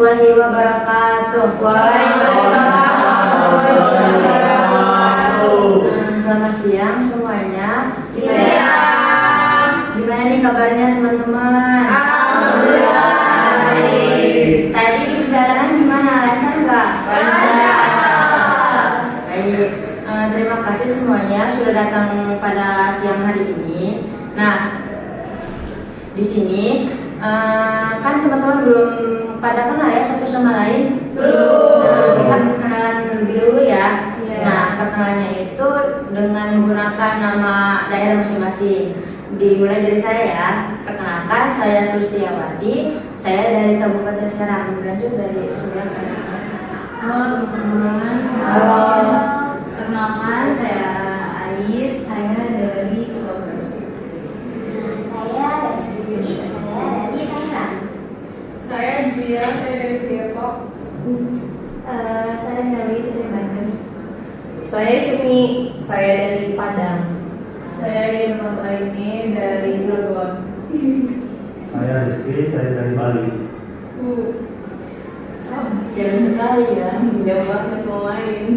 warahmatullahi wabarakatuh. Waalaikumsalam warahmatullahi wabarakatuh. Selamat siang semuanya. Siang. Gimana nih kabarnya teman-teman? Alhamdulillah baik. Tadi di perjalanan gimana? Lancar nggak? Lancar. Baik. Terima kasih semuanya sudah datang pada siang hari ini. Nah, di sini kan teman-teman belum pada kenal ya satu sama lain. Belum. Kita kenalan lebih dulu ya. Iya. Nah, perkenalannya itu dengan menggunakan nama daerah masing-masing. Dimulai dari saya ya. Perkenalkan, saya Sulistiawati. Saya dari Kabupaten Serang. Lanjut dari Sulian. Halo teman-teman. Halo. Perkenalkan saya Ais. Saya dari Sukabumi. Saya Resti, saya dari Tangerang. Saya Julia. Saya dari Depok. Saya Meli, saya dari Bandung. Saya Cumi. Saya dari Padang. Saya Ilham Laini dari Cilegon. Saya Rizky, saya dari Bali. Jauh sekali ya. Jauh banget mau main.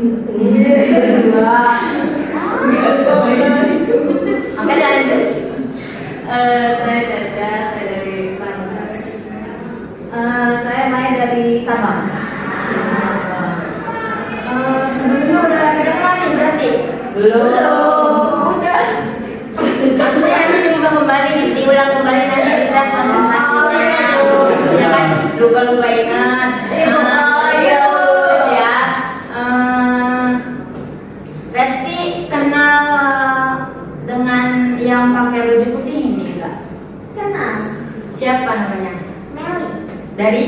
Oke, lanjut. Saya Caca, saya dari Lantas. Saya Maya dari Sabang. Sebelumnya udah kenal nih berarti? Belum. Udah. Maksudnya nanti diulang kembali, diulang kembali nanti di tes konsentrasinya. Ya kan, lupa-lupa ingat. Iya. Terus ya. Resti kenal dengan yang pakai baju putih ini enggak? Kenal. Siapa namanya? Meli. Dari?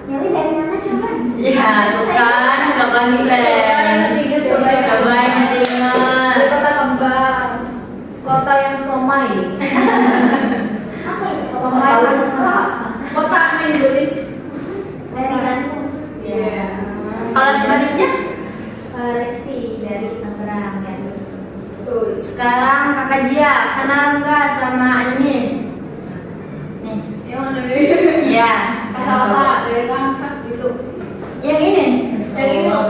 Meli dari mana coba? Ya, tuh kan, nggak konsen. Coba ingat. Dari Kota Kembang. Kota yang somai. Apa itu? Somai Kota Indonesia. Dari Bandung. Iya. Kalau sebaliknya? Resti dari Tangerang ya. Betul. Sekarang kakak Jia kenal nggak sama ini? Nih, Yang mana nih? iya. Kakak dari Rangkas gitu. Yang ini? Yang ini. Oh,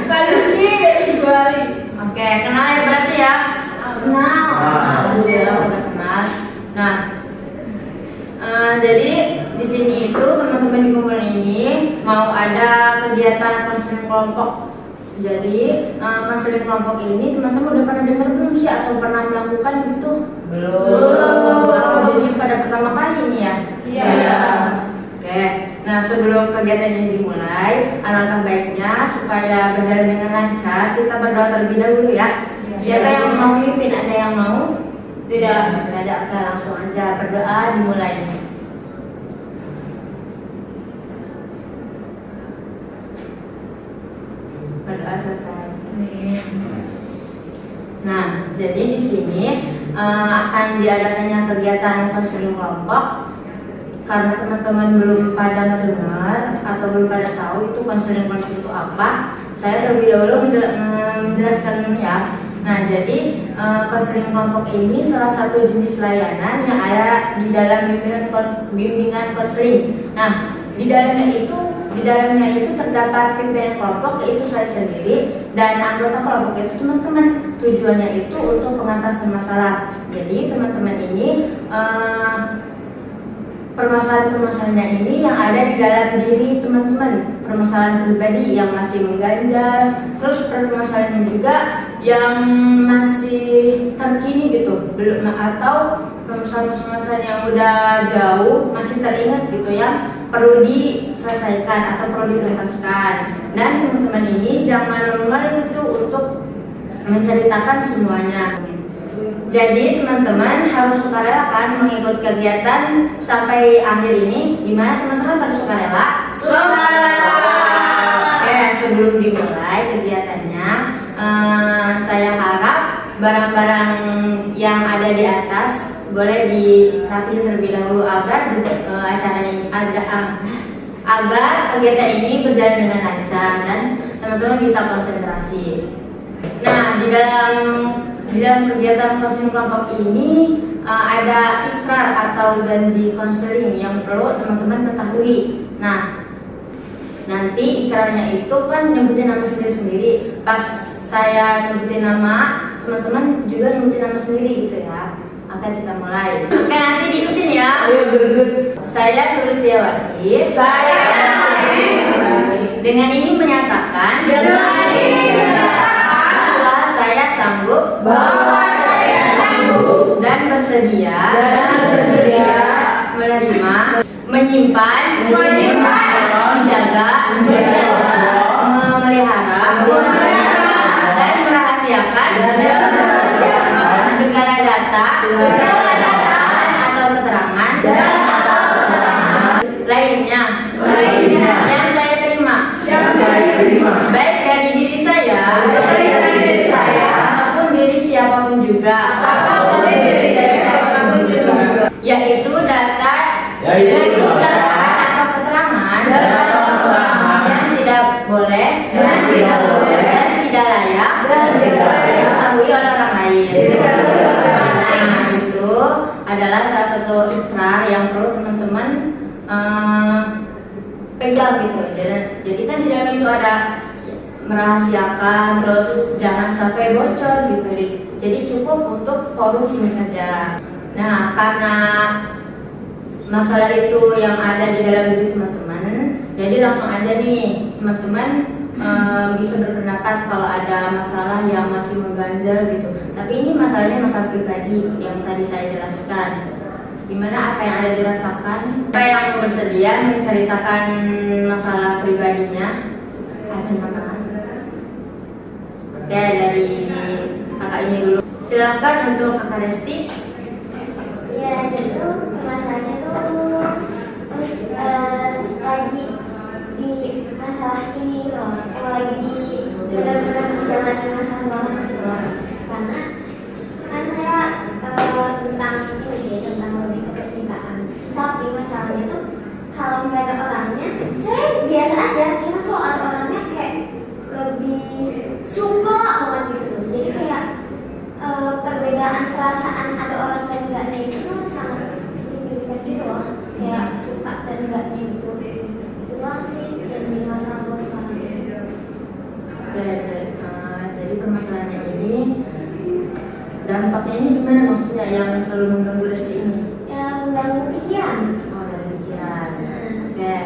Kak Rizky dari Bali. Oke, kenal ya berarti ya? Kenal. Alhamdulillah udah kenal. Nah, jadi di sini itu teman-teman di kumpulan ini mau ada kegiatan konseling kelompok. Jadi konseling kelompok ini teman-teman udah pernah dengar belum sih atau pernah melakukan gitu? Belum. Jadi pada pertama kali ini ya? Iya. Oke. Nah, sebelum kegiatan ini dimulai, alangkah baiknya supaya berjalan dengan lancar, kita berdoa terlebih dahulu ya. Siapa yang mau mimpin? Ada yang mau? Tidak. Tidak ada. Oke, langsung aja berdoa dimulai. Berdoa selesai. Nah, jadi di sini akan diadakannya kegiatan konseling kelompok. Karena teman-teman belum pada mendengar atau belum pada tahu itu konseling kelompok itu apa, saya terlebih dahulu menjelaskan ya. Nah, jadi konseling kelompok ini salah satu jenis layanan yang ada di dalam bimbingan konseling. Nah, di dalamnya itu terdapat pimpinan kelompok, yaitu saya sendiri, dan anggota kelompok itu teman-teman. Tujuannya itu untuk pengatasan masalah. Jadi teman-teman ini permasalahan-permasalahannya ini yang ada di dalam diri teman-teman, permasalahan pribadi yang masih mengganjal, terus permasalahan juga yang masih terkini gitu, belum, atau permasalahan-permasalahan yang udah jauh masih teringat gitu ya, perlu diselesaikan atau perlu dituntaskan. Dan teman-teman ini jangan malu-malu itu untuk menceritakan semuanya. Jadi teman-teman harus sukarela kan mengikuti kegiatan sampai akhir ini. Gimana teman-teman, pada sukarela? Sukarela. Oke, sebelum dimulai kegiatannya, saya harap barang-barang yang ada di atas boleh dirapihin terlebih dahulu agar agar kegiatan ini berjalan dengan lancar dan teman-teman bisa konsentrasi. Nah, di dalam kegiatan konseling kelompok ini ada ikrar atau janji konseling yang perlu teman-teman ketahui. Nah, nanti ikrarnya itu kan nyebutin nama sendiri-sendiri. Pas saya nyebutin nama, teman-teman juga nyebutin nama sendiri gitu ya. Oke, kita mulai. Oke, nanti diikutin ya. Ayo good. Saya Sulistiawati. Saya Dengan ini menyatakan bahwa saya sanggup dan bersedia menerima, menyimpan, menjaga, memelihara, dan merahasiakan segala data atau keterangan lainnya yang saya terima, baik dari diri saya ataupun diri siapapun juga, yaitu data atau keterangan yang tidak boleh dan tidak layak diketahui oleh orang lain. Nah, itu adalah salah satu ikrar yang perlu teman-teman pegang gitu. Jadi kan di dalam itu ada merahasiakan, terus jangan sampai bocor gitu. Jadi cukup untuk forum sini saja. Nah, karena masalah itu yang ada di dalam diri teman-teman, jadi langsung aja nih teman-teman bisa berpendapat kalau ada masalah yang masih mengganjal gitu. Tapi ini masalahnya masalah pribadi yang tadi saya jelaskan. Dimana apa yang ada dirasakan, apa yang bersedia menceritakan masalah pribadinya. Ada tangan. Oke, dari kakak ini dulu. Silakan untuk kakak Resti. Ya, jadi masalahnya tuh lagi di masalah ini loh, lagi di benar-benar menjalani masalah banget gitu loh. Karena kan saya tentang ini sih, tentang lebih ke percintaan. Tapi masalahnya tuh kalau nggak ada orangnya, saya biasa aja. Cuma kalau ada orangnya kayak lebih suka banget gitu. Jadi kayak perbedaan perasaan ada orang dan enggaknya itu sangat signifikan gitu loh, kayak suka dan enggaknya gitu. Itu doang sih yang jadi masalah buat sekarang. Oke, jadi permasalahannya ini dampaknya ini gimana maksudnya yang selalu mengganggu Resti ini? Ya mengganggu pikiran. Oh, dari pikiran. Oke,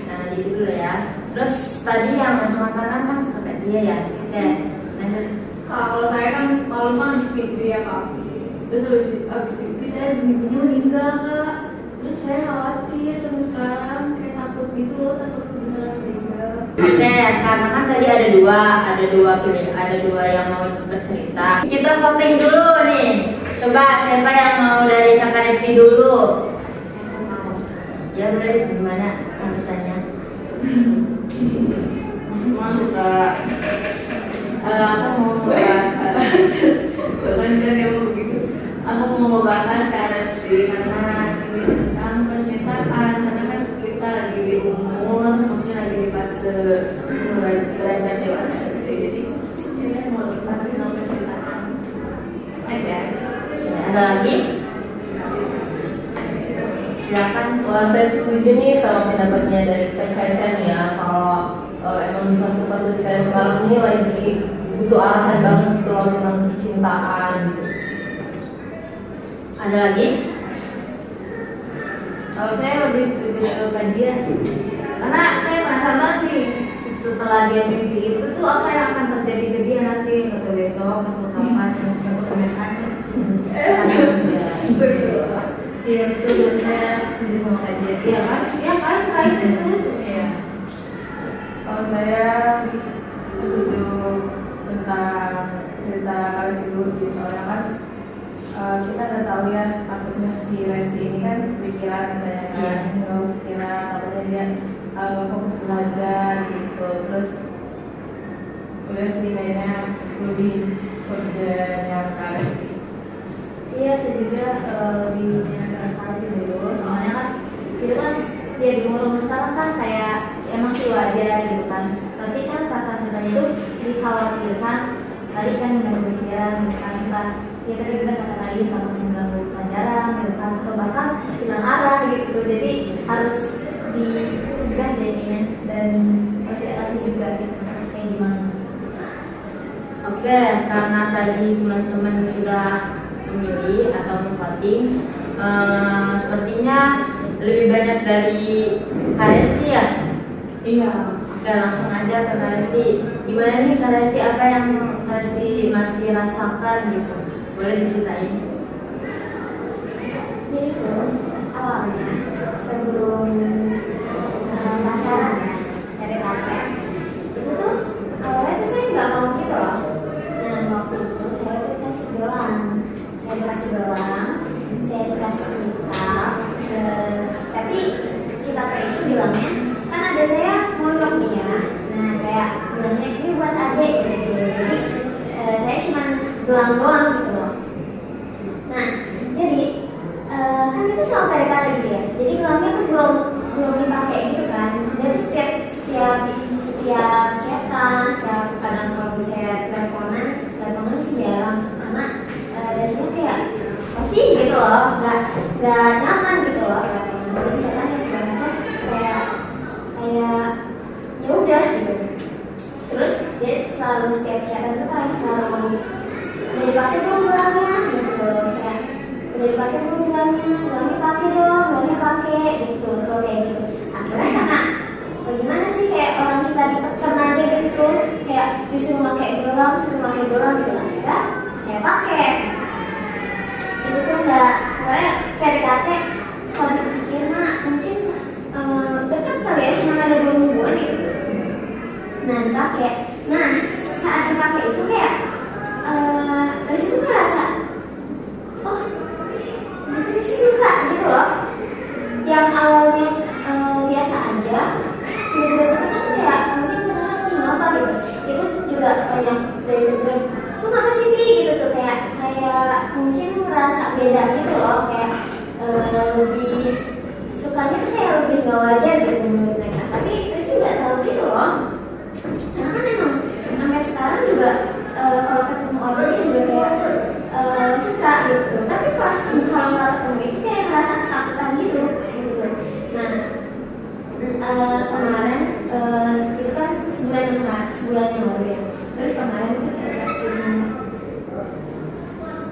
nah gitu dulu ya. Terus tadi yang macam-macam kan kakak dia ya. Oke, lanjut. Kalau saya kan malam kan habis mimpi ya kak. Terus habis mimpi saya mimpinya meninggal kak. Terus saya khawatir sampai sekarang kayak takut gitu loh, takut beneran meninggal. Oke, karena kan tadi ada dua pilih, ada dua yang mau bercerita. Kita voting dulu nih. Coba siapa yang mau dari kakak Resti dulu? Ya udah, gimana alasannya? Malu kak. Aku mau ngebahas Aku mau ngebahas Kak Resti karena ini tentang percintaan. Karena kan kita lagi di umur, maksudnya lagi di fase beranjak dewasa gitu. Jadi kita mau bahas tentang percintaan aja. Ya, ada lagi? Silakan. Wah, saya setuju nih sama pendapatnya dari Chan ya. Kalau emang di fase-fase kita yang sekarang ini lagi butuh arahan banget gitu loh tentang percintaan gitu. Ada lagi? Kalau saya lebih setuju dengan kajian sih, karena saya penasaran banget nih setelah dia mimpi itu tuh apa yang akan terjadi ke dia nanti, atau besok atau kapan, atau kapan. Iya betul, saya setuju sama kajian. Iya kan? Iya kan? Kayak sesuatu tuh ya. Kalau saya setuju tentang cerita Resti dulu sih, soalnya kan kita nggak tahu ya, takutnya si Resti ini kan pikiran katanya kan, pikiran takutnya dia fokus belajar gitu, terus udah sih kayaknya lebih kerjanya Kak Resti. Iya, saya juga lebih menyarankan dulu, soalnya kan itu kan ya di umur sekarang kan kayak emang sih wajar gitu kan. Tapi kan rasa cinta itu dikhawatirkan tadi kan dengan pikiran gitu kan, ya tadi kita kata tadi takut mengganggu pelajaran jarang gitu kan, atau bahkan hilang arah gitu, jadi harus dicegah jadinya dan konsiderasi juga gitu harus kayak gimana. Oke, karena tadi teman-teman sudah memilih atau memvoting, sepertinya lebih banyak dari Kak Resti ya. Iya. Oke, langsung aja ke Kak Resti. Gimana nih Kak Resti, apa yang Kak Resti masih rasakan gitu? Boleh diceritain? Jadi tuh awalnya sebelum pacaran ya dari kakek itu tuh awalnya tuh saya nggak mau gitu loh. Nah waktu itu saya dikasih gelang, saya dikasih kitab, tapi kitabnya itu bilangnya kan ada saya mondok nih ya. Nah kayak bilangnya ini buat adik gitu. Jadi saya cuma gelang doang gitu loh. Nah jadi kan itu soal PDKT gitu ya. Jadi gelangnya tuh belum dipakai gitu kan. Jadi setiap chatan, setiap kadang kalau saya teleponan sih jarang karena biasanya kayak pasti gitu loh, nggak nyaman gitu loh teleponan. Jadi chatannya biasa kayak ya udah gitu. Terus dia selalu setiap chatan tuh kayak selalu udah dipakai belum gelangnya gitu, kayak udah dipakai belum gelangnya pakai dong, gelangnya pakai gitu, selalu kayak gitu. Akhirnya karena bagaimana sih kayak orang kita ditekan aja gitu, kayak disuruh pakai gelang gitu. Akhirnya saya pakai. Itu tuh nggak, karena PDKT kalau dipikir mah mungkin deket kali ya, cuma ada 2 mingguan gitu. Nah dipakai. Nah saat dipakai itu kayak dari situ ngerasa oh ternyata dia sih suka gitu loh. Yang awalnya biasa aja tiba-tiba suka kan kayak mungkin berharap nih apa gitu. Itu juga banyak dari beberapa lu ngapa sih Di? Gitu tuh kayak mungkin merasa beda gitu loh, kayak lebih sukanya tuh kayak lebih gak wajar gitu menurut mereka. Tapi Rizky nggak tahu gitu loh. Karena kan emang sampai sekarang juga kalau ketemu orang dia juga kayak suka gitu. Tapi pas kalau nggak ketemu itu kayak merasa ketakutan gitu. Nah kemarin itu kan sebulan yang lalu ya. Terus kemarin tuh diajakin,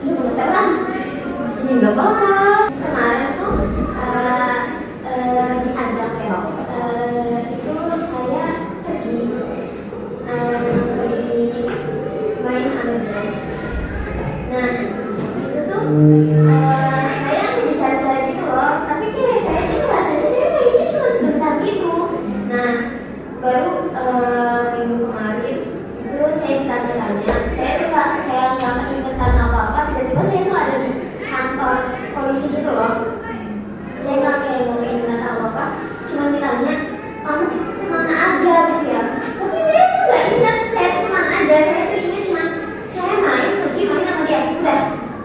aduh kebetulan Ini nggak apa-apa. kemarin tuh diajak ya. Itu saya pergi main Amazon. Nah itu tuh saya dicari-cari gitu loh. Tapi kayak saya tuh rasanya saya mainnya cuma sebentar gitu. Nah baru minggu kemarin itu saya ditanya-tanya. Saya tuh kayak nggak keingetan apa-apa. Tiba-tiba saya tuh ada di kantor polisi gitu loh. Saya nggak keingetan apa-apa. Cuma ditanya kamu kemana aja gitu ya. Tapi saya tuh nggak ingat saya tuh kemana aja. Saya tuh ingat cuma saya pergi main sama dia. Udah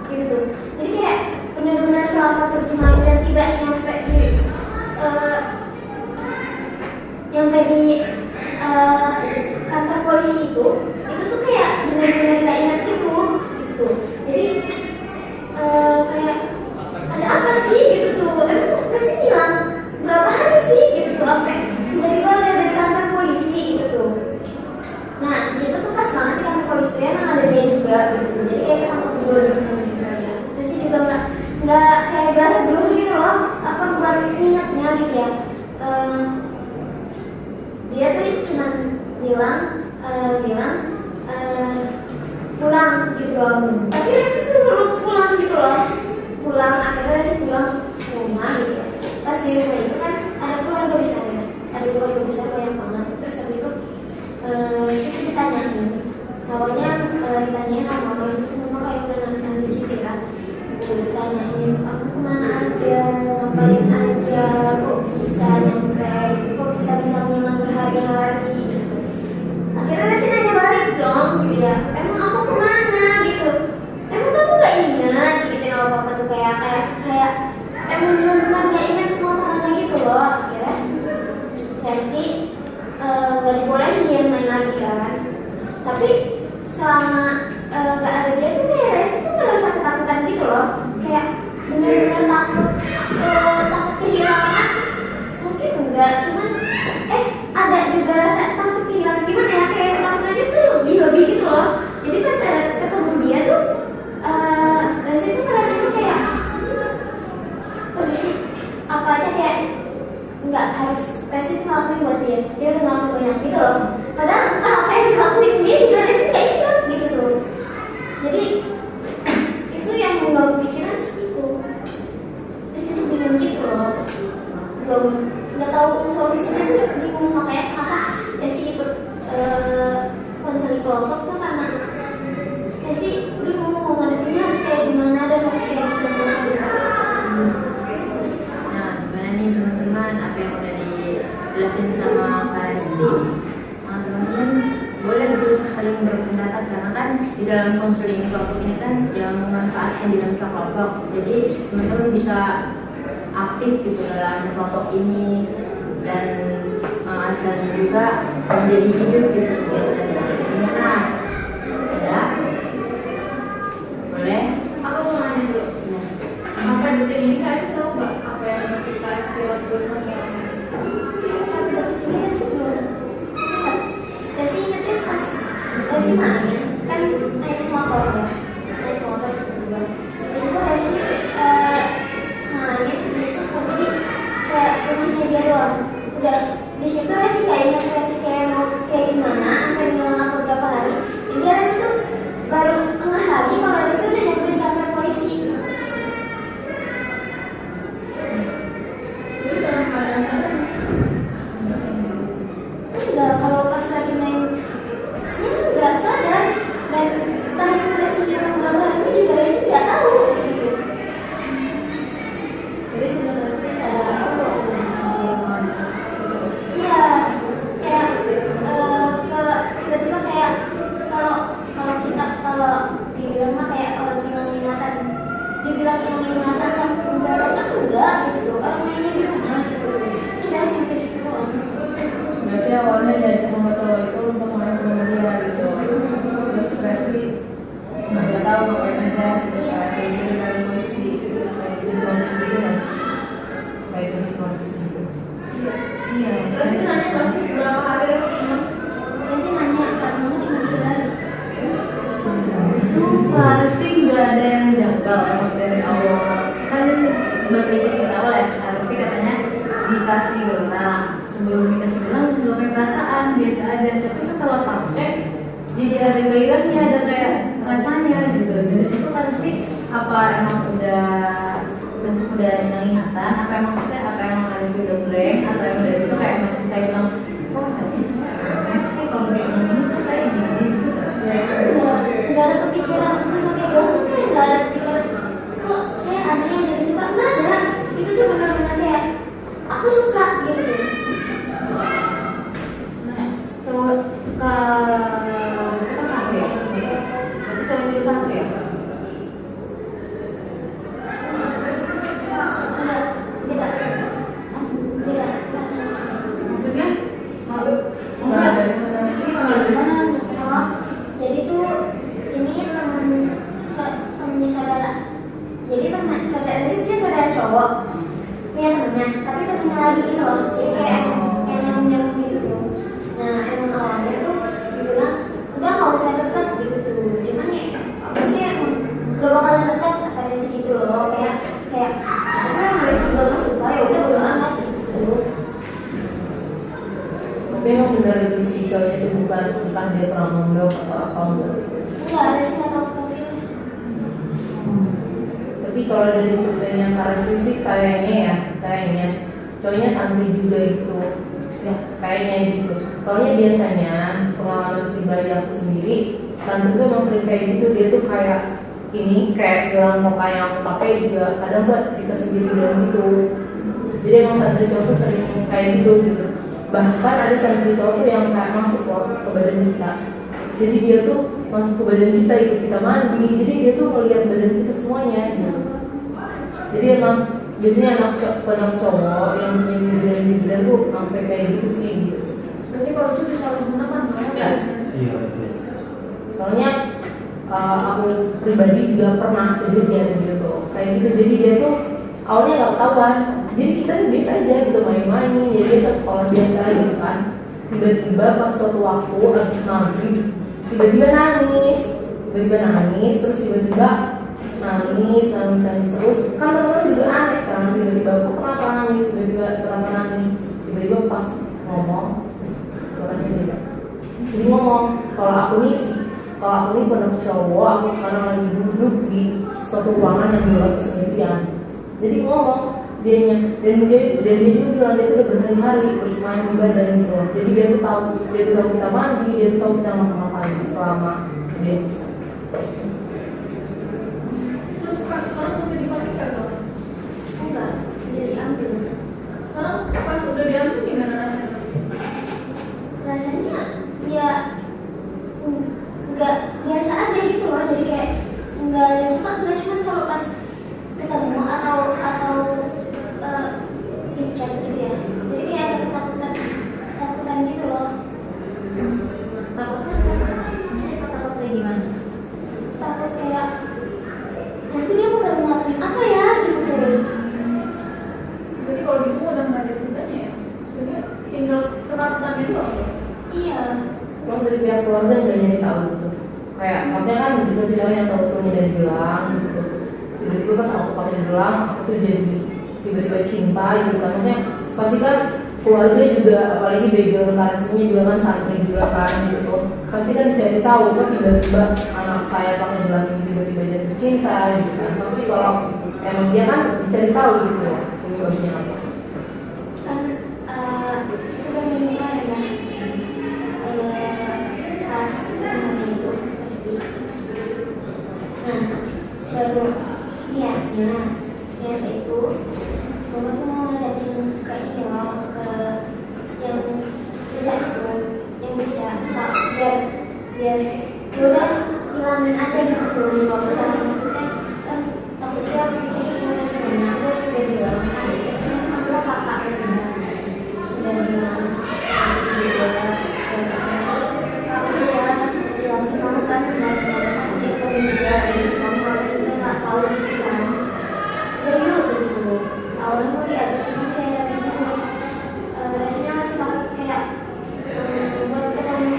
gitu. Jadi kayak benar-benar selama pergi main dan tidak nyampe di kantor polisi itu tuh kayak benar-benar nggak ingat gitu. Jadi kayak ada apa sih gitu tuh, emang pasti hilang berapa hari sih gitu tuh, sampai tiba-tiba ada di kantor polisi gitu tuh. Nah disitu tuh pas banget di kantor polisi itu emang ada dia juga gitu, jadi kayak ketangkep berdua gitu ya. Terus sih juga nggak kayak berasa terus gitu loh, apa buat ingatnya gitu ya. Dia tuh cuma bilang pulang gitu loh. Tapi Resi tuh nurut pulang gitu loh. Akhirnya Resi pulang ke rumah gitu ya. Pas di rumah itu kan ada keluarga besar banyak banget. Terus habis itu Resi ditanyain. Awalnya ditanyain sama mama itu, mama kayak udah nangis gitu ya. Ditanyain kamu kemana aja, ngapain aja, kok bisa nyampe, kok bisa ngilang berhari-hari gitu. Akhirnya Resi nanya balik dong gitu ya, emang aku kemana gitu, emang kamu gak ingat gitu sama papa tuh kayak emang benar-benar gak ingat mau kemana gitu loh. Akhirnya Resi gak dibolehin main lagi kan. Tapi selama gak ada dia tuh kayak Resi tuh merasa ketakutan gitu loh, kayak bener kayak nggak harus Resi ngelakuin buat dia udah ngelakuin banyak gitu loh, padahal entah apa yang dilakuin dia juga Resi nggak ingat gitu tuh. Jadi itu yang mengganggu pikiran sih itu. Resi tuh bingung gitu loh, belum nggak tahu solusinya tuh bingung, makanya kenapa Resi ikut konseling kelompok tuh karena Resi bingung mau ngadepinnya harus kayak gimana dan harus kayak gimana gitu. Nah, gimana nih teman-teman apa yang udah dijelasin sama Kak Resti? Nah, teman-teman boleh gitu saling berpendapat karena kan di dalam konseling kelompok ini kan yang memanfaatkan dinamika kelompok. Jadi teman-teman bisa aktif gitu dalam kelompok ini dan acaranya juga menjadi hidup gitu kegiatannya. Gimana? Ada? Boleh? Aku mau nanya dulu. Sampai detik ini kalian tahu nggak apa yang kita lewat dulu mas Gavin? Sampai detik ini Resi belum ingat. Resi ingetnya pas Resi main kan naik motor berdua. Itu Resi main itu pergi ke rumahnya dia doang. Udah di situ Resi nggak ingat Resi kayak mau kayak gimana, sampai bilang apa berapa hari. Jadi Resi tuh baru ngeh lagi kalau Resi udah nyampe di kantor polisi. Jadi dalam keadaan sadar Enggak, kalau pas lagi main ya enggak sadar, dan entah itu Resi bilang berapa hari itu juga Resi nggak tahu gitu. Jadi sebenarnya sih sadar aku masih Iya, kayak tiba-tiba kayak kalau dibilang mah kayak orang hilang ingatan, dibilang hilang ingatan kan enggak gitu tuh, orang mainnya di rumah gitu tuh, udah nyampe situ doang. Berarti awalnya jadi foto itu untuk menghubungi dia gitu. Terus Resi nggak tahu ngapain aja ketika itu dari polisi. kayak itu kondisi itu mas, kayak itu kondisi. Iya. Terus nanya pasti berapa hari Resi ingat? Resi nanya karena cuma 3 hari. Itu Pak Resti nggak ada yang janggal emang dari awal. Kan balik lagi cerita awal ya, Pak Resti katanya dikasih gelang. Sebelum dikasih gelang belum punya perasaan, biasa aja. Tapi setelah pakai jadi ada gairahnya, ada kayak rasanya gitu. Dari situ Pak Resti apa emang udah hilang ingatan, apa emang Pak Resti udah blank, atau emang dari itu kayak masih kayak bilang, kok kayaknya saya sih kalau pakai gelang ini tuh saya gini gitu. Nggak ada kepikiran sama kayak gitu tuh, nggak ada kepikiran kok saya aneh jadi suka, nggak ada. Itu tuh benar-benar kayak aku suka gitu tuh. Cowok kita satu ya? Berarti cowok itu satu ya? Beda sama. Maksudnya? Nah, Enggak. dari mana? Ini tinggal di mana? Oh, jadi tuh ini temennya saudara. Jadi teman saudara sih dia saudara cowok, punya temennya, tapi temennya lagi gitu loh. Jadi kayak nyambung gitu tuh. Nah emang awalnya tuh dibilang udah nggak usah deket gitu tuh. Cuman ya apa sih emang gak bakalan deket kata dia segitu loh. Kayak maksudnya yang Resi juga gak suka ya udah bodo amat gitu tuh. Tapi emang benar itu si cowoknya itu bukan entah dia pernah mondok atau apa enggak. Enggak, Resi nggak tahu profilnya. Tapi kalau dari ceritanya Kak Resti sih kayaknya cowoknya santri juga itu. Ya, kayaknya gitu. Soalnya biasanya pengalaman pribadi aku sendiri, santri tuh emang sering kayak gitu, dia tuh kayak ini kayak gelang muka yang aku pakai juga kadang buat dikasih diri dalam gitu. Jadi emang santri cowok tuh sering kayak gitu. Bahkan ada santri cowok tuh yang kayak masuk ke badan kita. Jadi dia tuh masuk ke badan kita, ikut kita mandi. Jadi dia tuh melihat badan kita semuanya. Jadi emang biasanya anak cowok yang punya bidan tuh sampai kayak gitu sih. Berarti kalau itu disalahgunakan Ya. Iya betul. Soalnya aku pribadi juga pernah kejadian gitu kayak gitu. Jadi dia tuh awalnya nggak ketahuan. Jadi kita nih biasa aja gitu main-main, ya biasa sekolah biasa gitu kan. Tiba-tiba pas suatu waktu habis maghrib, tiba-tiba nangis, terus tiba-tiba nangis terus. Kan teman-teman juga aneh kan, tiba-tiba kok kenapa nangis, tiba-tiba kenapa nangis, tiba-tiba pas ngomong suaranya beda. Jadi ngomong, kalau aku nih penuh cowok, aku sekarang lagi duduk di suatu ruangan yang dulu lagi sendirian. Jadi ngomong dianya, dan dia juga bilang dia tuh udah berhari-hari bersemayam di badan gitu. Jadi dia tuh tahu kita mandi, dia tuh tahu kita ngapain selama dia bisa. Terus Kak, sekarang bisa dipastikan dong? Enggak, udah diambil. Sekarang pas udah diambil gimana rasanya? Rasanya ya nggak biasa aja gitu loh, jadi kayak nggak ada suka, nggak cuman kalau pas ketemu atau dicat gitu ya, jadi kayak ada ketakutan gitu loh. Takutnya takut kayak gimana? Takut kayak nanti dia bakal ngelakuin apa ya gitu tuh. Berarti kalau gitu udah nggak ada ceritanya ya? Maksudnya tinggal ketakutan itu apa? Iya. Kalau dari pihak keluarga nggak nyari tahu gitu. Kayak maksudnya kan dikasih tahu yang selalu dari gelang gitu. Tiba-tiba pas aku pakai gelang, aku tuh jadi tiba-tiba cinta gitu kan. Maksudnya pasti kan keluarga juga, apalagi background karisnya juga kan santri juga kan gitu. Pasti kan dicari tahu kok tiba-tiba anak saya pakai gelang ini tiba-tiba jatuh cinta gitu kan. Pasti kalau emang dia kan dicari tahu gitu ya. Ini baginya apa? Kan itu kan yang kemarin kan pas namanya itu pasti. Nah baru niatnya itu mama tuh mau ngajakin ke ini loh, ke yang bisa itu, yang bisa tak biar udah hilangin aja gitu tuh, nggak usah maksudnya kan takutnya gimana terus dia bilang kan biasanya aku kakak dan bilang pasti juga kamu ya bilangin kamu kan nggak dia kerja kamu itu nggak tahu gitu kan, udah yuk gitu. Awalnya mau diajak cuma kayak rasanya masih takut kayak buat ketemu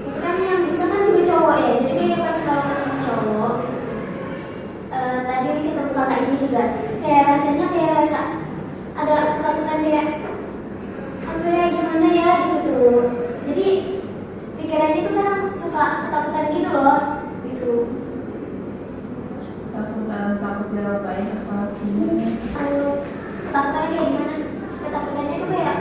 itu kan yang bisa kan juga cowok ya, jadi kayak pas kalau ketemu cowok gitu. Tadi ketemu kakak ini juga kayak rasanya kayak rasa ada ketakutan kayak apa ya gimana ya gitu tuh, jadi pikirannya itu kan suka ketakutan gitu loh gitu. Takut diapain apa gimana? Ketakutannya kayak gimana? Ketakutannya itu kayak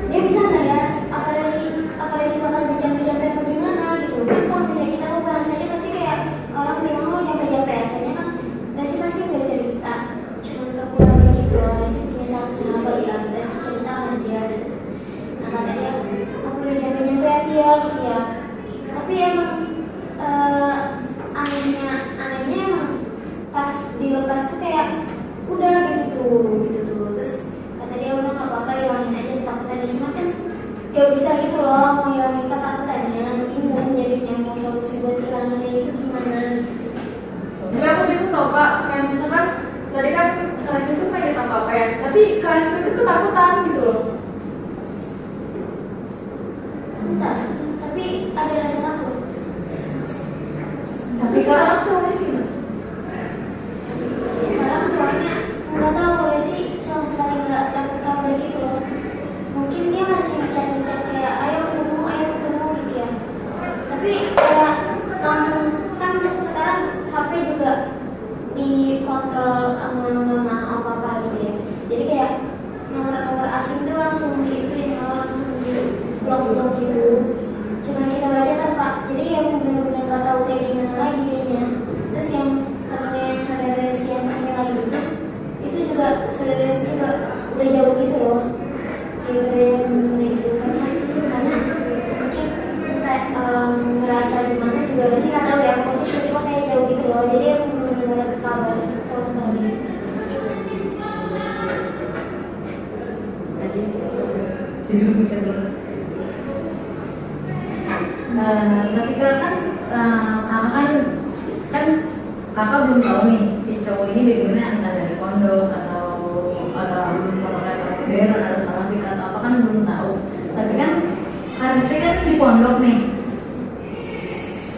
dia bisa nggak ya aparesi bakal dijampe-jampe apa gimana gitu kan. Kalau misalnya kita mau bahasanya pasti kayak orang bilang lo jampe-jampe ya, soalnya kan Resi pasti nggak cerita cuma ke keluarga gitu loh. Resi punya satu sahabat yang Resi cerita sama dia gitu. Nah kata dia aku udah jampe-jampe ya dia gitu ya, tapi emang anehnya emang pas dilepas tuh kayak udah gitu tuh terus kata dia udah nggak apa-apa hilangin aja ketakutannya, cuma kan gak bisa gitu loh mau hilangin ketakutannya, bingung jadinya mau solusi buat hilanginnya itu gimana gitu. Tapi aku gitu tau Kak, kayak misalkan tadi kan Kak itu pengen tahu apa ya, tapi Kak itu ketakutan gitu loh. Entah, tapi ada rasa takut. Tapi sekarang cowoknya gimana? Sekarang cowoknya nggak tahu, Resi sama sekali nggak dapet kabar gitu loh. Mungkin dia masih ngechat kayak ayo ketemu gitu ya. Tapi kayak langsung kan sekarang HP juga dikontrol sama mama apa gitu ya. Jadi kayak nomor asing tuh langsung diituin, langsung di blok gitu. Cuman kita baca tanpa, jadi yang benar-benar nggak tahu kayak gimana lagi dianya. Terus yang temennya yang saudara Resi yang aneh lagi itu juga saudara Resi juga udah jauh gitu loh daripada yang temen-temennya itu, karena mungkin ngerasa gimana juga Resi nggak tahu ya, pokoknya cuma kayak jauh gitu loh, jadi yang benar-benar nggak ada kabar sama sekali. Jadi bukan Tapi kan kakak belum tahu nih si cowok ini backgroundnya entah dari pondok atau pondok atau modern atau salafik atau apa kan belum tahu. Tapi kan Karisti kan di pondok nih,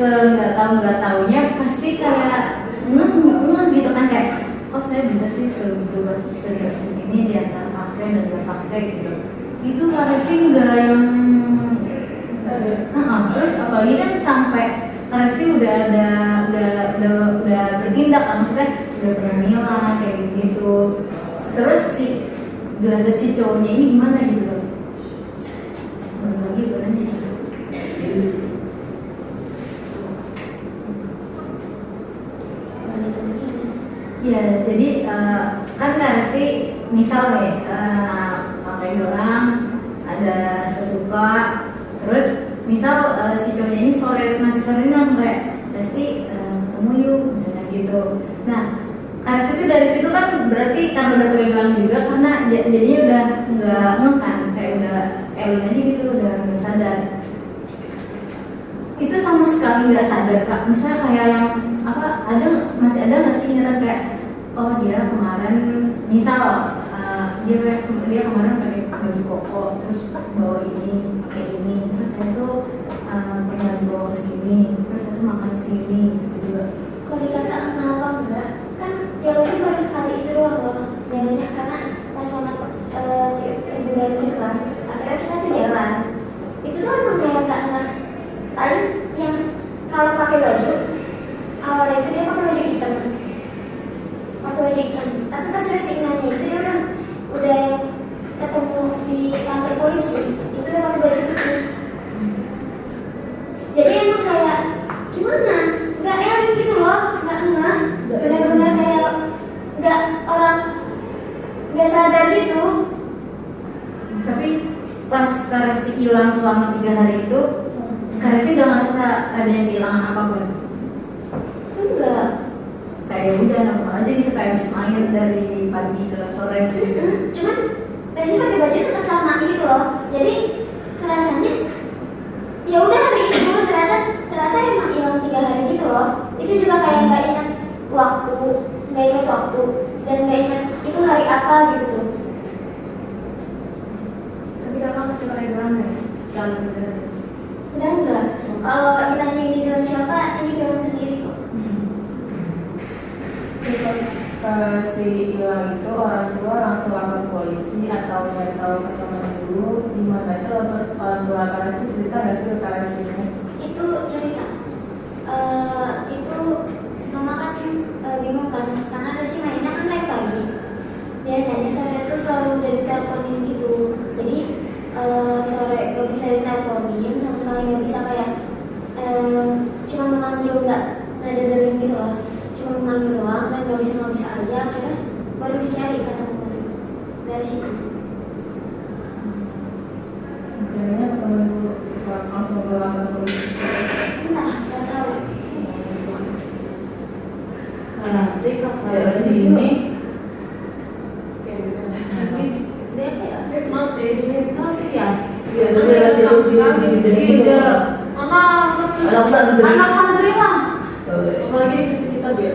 nggak taunya pasti kayak ngeh gitu kan, kayak oh saya bisa sih sedrastis ini di antara pakai dan nggak pakai gitu. Itu Kak Resti nggak yang terus apalagi kan sampai Kak Resti udah bertindak kan, maksudnya udah pernah nilai kayak gitu. Terus gelagat si cowoknya ini gimana gitu loh. Lagi gue nanya. Ya, jadi kan Kak Resti misal nih pakai gelang ada rasa suka, terus misal si cowoknya ini nanti sore ini langsung kayak Resti ketemu yuk misalnya gitu. Nah Kak Resti itu dari situ kan berarti karena udah pakai gelang juga, karena jadinya udah nggak ngekan, kayak udah eling aja gitu, udah nggak sadar. Itu sama sekali nggak sadar Kak. Misalnya kayak yang masih ada nggak sih ingatan kayak oh dia kemarin misal dia kemarin pakai baju koko terus bawa ini pakai ini, terus saya tuh pernah dibawa ke sini, terus saya tuh makan di sini gitu juga. Kalau dikata apa enggak, kan jawabannya baru sekali itu doang loh. Jalannya karena pas momen liburan gitu kan, akhirnya kita tuh jalan. Itu tuh emang kayak enggak. Paling yang kalau pakai baju awalnya itu dia pakai baju hitam. Tapi pas resignanya itu dia udah ketemu di kantor polisi, itu udah pakai baju putih. Jadi emang kayak gimana? Nggak eling gitu loh, nggak benar-benar kayak nggak orang nggak sadar gitu. Tapi pas Kak Resti hilang selama 3 hari itu, Kak Resti gak ngerasa ada yang kehilangan apapun? Enggak. Kayak udah normal aja gitu, kayak habis main dari pagi ke sore gitu. Cuman Resti pakai baju tetap sama gitu loh. Jadi rasanya ya udah hari itu ternyata emang hilang 3 hari gitu loh. Itu juga kayak nggak ingat waktu dan nggak ingat itu hari apa gitu tuh. Tapi kakak masih pakai gelang ya? Selalu gitu. Udah enggak. Kalau ditanya ini gelang siapa, ini gelang sendiri kok. Pas si hilang itu orang tua langsung lapor polisi atau nggak tahu ke teman dulu di mana itu orang tua Kak Resti cerita nggak sih ke Kak Resti? Itu cerita. Itu mama kan bingung kan karena Resti mainnya kan kayak pagi. Biasanya sore itu selalu udah diteleponin gitu. Jadi sore gak bisa diteleponin, sama sekali nggak bisa kayak cuma memanggil, nggak dengerin gitu loh. Cuma memanggil doang dan nggak bisa aja, akhirnya baru dicari kata mama tuh dari situ. Caranya ketemu dulu langsung ke lapor polisi. Entah, nggak tahu. Nah, nanti kakak Resti ini Dia apa ya? hipnotis ya. Iya, dia Anak santri mah. apalagi dikasih kita biar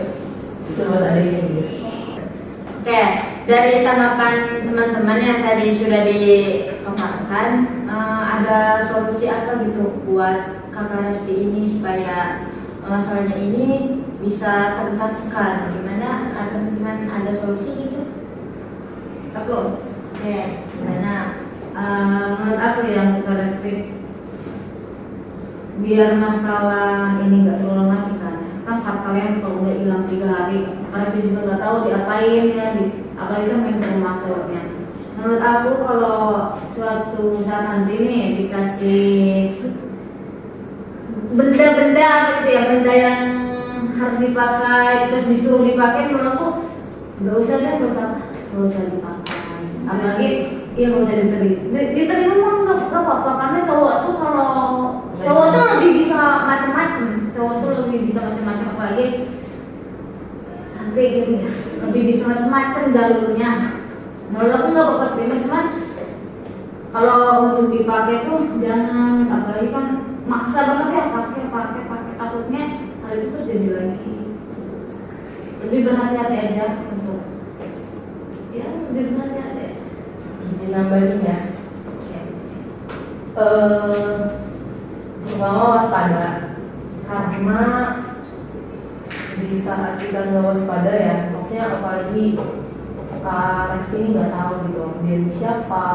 buat adanya ini. Oke, dari tanggapan teman-teman yang tadi sudah dipaparkan, ada solusi apa gitu buat kakak Resti ini supaya masalahnya ini bisa tuntaskan? Gimana? Teman-teman ada solusi gitu? Aku, Oke, gimana? menurut aku yang kakak Resti biar masalah ini nggak terulang lagi kan faktanya kalau udah hilang 3 hari karena saya juga nggak tahu diapain ya apalagi kan main ke rumah cowoknya. Menurut aku kalau suatu saat nanti nih dikasih benda-benda gitu ya, benda yang harus dipakai terus disuruh dipakai, menurut aku nggak usah dipakai, apalagi iya nggak usah diterima mah nggak apa-apa, karena cowok tuh lebih bisa macam-macam, apalagi sampai gitu ya, lebih bisa macam-macam jalurnya. Menurut aku nggak apa-apa terima, cuman kalau untuk dipakai tuh jangan, apalagi kan maksa banget ya pakai takutnya hal itu terjadi lagi. Lebih berhati-hati aja untuk lebih berhati-hati aja. Nambahin ya. Terutama waspada, karena di saat kita nggak waspada ya maksudnya apalagi Kak Resti ini nggak tahu gitu dia ini siapa,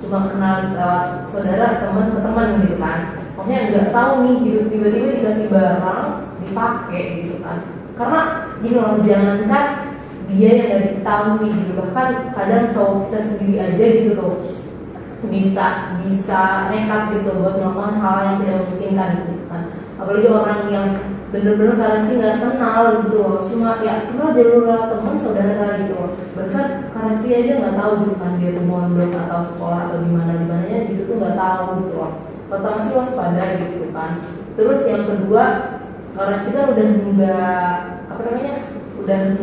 cuma kenal lewat saudara, teman ke teman gitu kan, maksudnya nggak tahu nih gitu tiba-tiba dikasih barang dipakai gitu kan. Karena gini loh, jangankan dia yang nggak diketahui gitu, bahkan kadang cowok kita sendiri aja gitu tuh bisa nekat gitu buat melakukan hal yang tidak memungkinkan gitu kan. Apalagi orang yang bener-bener Karesti nggak kenal gitu loh, cuma ya kenal jalur lewat teman saudara gitu loh. Bahkan Karesti aja nggak tahu gitu kan dia tuh mondok atau sekolah atau di mana gitu tuh nggak tahu gitu loh. Pertama sih waspada gitu kan. Terus yang kedua, Karesti kan udah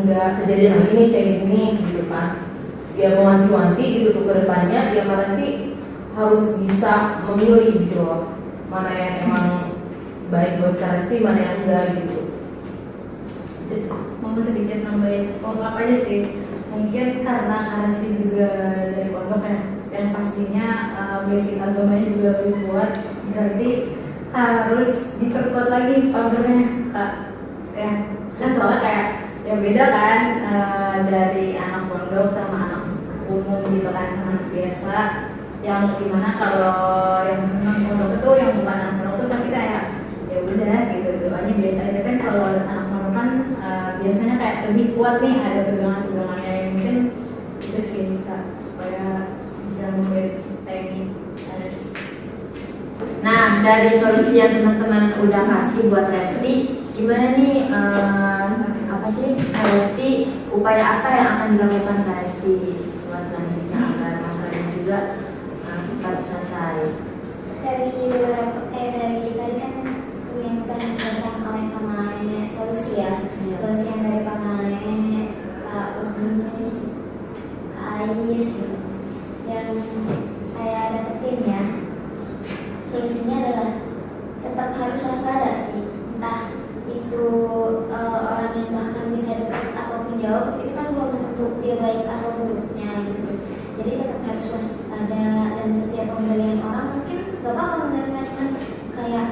nggak kejadian lagi nih kayak gini gitu kan. Ya mewanti-wanti gitu tuh ke depannya, ya Karesti harus bisa memilih gitu loh, mana yang emang baik buat Karesti, mana yang enggak gitu. Mau sedikit nambahin pengungkap aja sih, mungkin karena Karesti juga dari pondok ya, dan pastinya basic agamanya juga lebih kuat, berarti harus diperkuat lagi pagernya Kak ya. Kan soalnya kayak ya beda kan dari anak pondok sama anak umum gitu kan, sama anak biasa, yang dimana kalau yang non pondok itu, yang bukan anak pondok itu pasti kayak ya udah gitu, doanya biasa aja kan. Kalau anak pondok kan biasanya kayak lebih kuat nih, ada pegangan-pegangannya yang mungkin itu sih Kak, supaya bisa membentengi. Nah, dari solusi yang teman-teman udah kasih buat Resti, gimana nih apa sih Resti, upaya apa yang akan dilakukan Resti buat selanjutnya agar masalahnya juga cepat selesai? Dari tadi kan yang kita sebutkan oleh Kak Mae solusi ya, solusi yang dari Kak Mae, Kak Umi, Kak Ais gitu. Yang saya dapetin ya, solusinya adalah tetap harus waspada sih, entah itu orang yang bahkan bisa dekat ataupun jauh, itu kan belum tentu dia baik atau buruknya gitu. Jadi tetap harus waspada, dan setiap pemberian orang mungkin gak apa-apa menerima, cuman kayak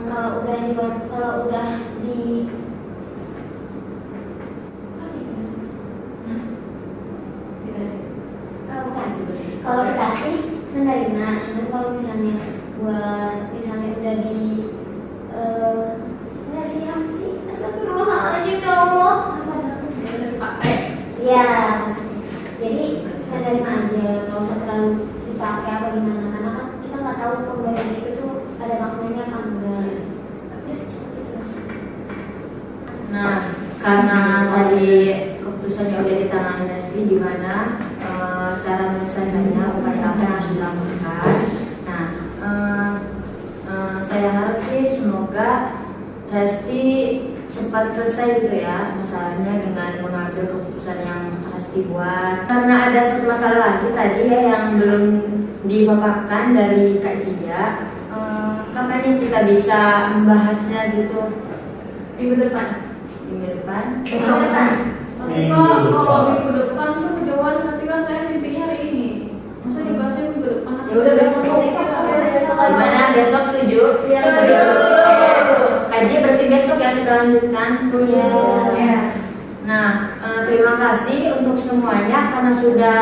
kalau udah di kalau dikasih menerima, cuman kalau misalnya misalnya udah di enggak sih, apa sih, astagfirullahaladzim ya Allah, ya maksudnya jadi menerima aja, nggak usah terlalu dipakai apa gimana, karena kan kita nggak tahu pemberian itu tuh ada maknanya apa enggak. Nah, karena tadi keputusannya udah di tangan Resti, gimana cara menyelesaikannya, upaya apa yang harus dilakukan. Nah, saya harap sih semoga Resti cepat selesai gitu ya masalahnya dengan mengambil keputusan yang harus dibuat. Karena ada satu masalah lagi tadi ya yang belum dipaparkan dari Kak Jia, kapan nih kita bisa membahasnya gitu? Minggu depan. Minggu depan? Besok depan. Tapi kalau minggu depan tuh kejauhan, pasti kan saya mimpinya hari ini. Masa dibahasnya minggu depan? Ya udah besok. Gimana, besok setuju? Setuju. Kaji berarti besok ya kita lanjutkan. Iya. Nah, terima kasih untuk semuanya karena sudah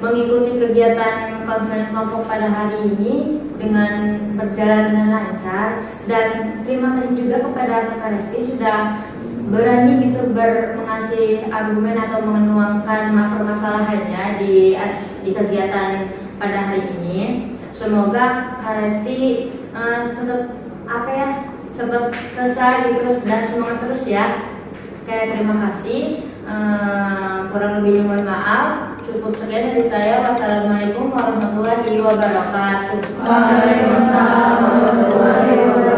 mengikuti kegiatan konseling kelompok pada hari ini dengan berjalan dengan lancar, dan terima kasih juga kepada Kak Resti sudah berani gitu mengasih argumen atau mengenuangkan permasalahannya di kegiatan pada hari ini. Semoga Kak Resti tetap cepat selesai gitu dan semangat terus ya. Oke, terima kasih. Kurang lebihnya mohon maaf. Cukup sekian dari saya. Wassalamualaikum warahmatullahi wabarakatuh. Waalaikumsalam warahmatullahi wabarakatuh.